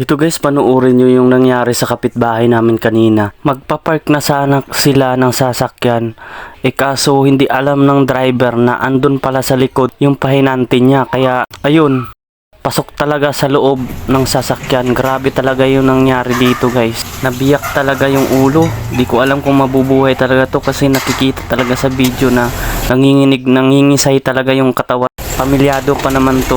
Ito guys, panuorin nyo yung nangyari sa kapitbahay namin kanina. Magpapark na sana sila ng sasakyan. Kaso hindi alam ng driver na andun pala sa likod yung pahinante niya. Kaya ayun, pasok talaga sa loob ng sasakyan. Grabe talaga yung nangyari dito guys. Nabiyak talaga yung ulo. Di ko alam kung mabubuhay talaga to kasi nakikita talaga sa video na nangingisay talaga yung katawan. Pamilyado pa naman to.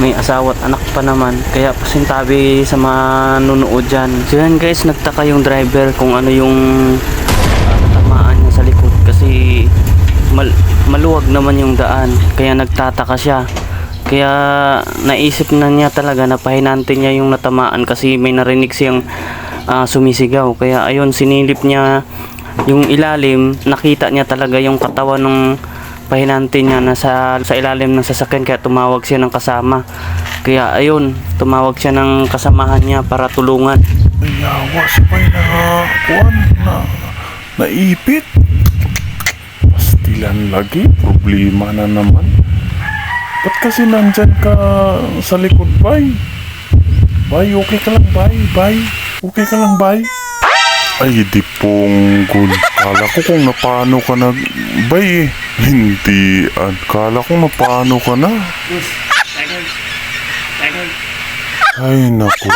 May asawa at anak pa naman, kaya pasintabi sa mga nunood dyan. So yan guys, nagtaka yung driver kung ano yung tamaan niya sa likod kasi maluwag naman yung daan, kaya nagtataka siya. Kaya naisip na niya talaga na pahinante niya yung natamaan kasi may narinig siyang sumisigaw. Kaya ayun, sinilip niya yung ilalim, nakita niya talaga yung katawan ng pahinante niya nasa sa ilalim ng sasakyan, kaya tumawag siya ng kasama. Kaya ayun, tumawag siya ng kasamahan niya para tulungan. Yawa sabay na kuan na naipit. Pastilan lagi, problema na naman. Ba't kasi nandyan ka sa likod, bay? Bay, okay ka lang, bay? Bay, okay ka lang, bay? Ay, di ponggol. Kala ko kung napano ka na, bay eh. Hindi, kala ko napano ka na. Ay, naku.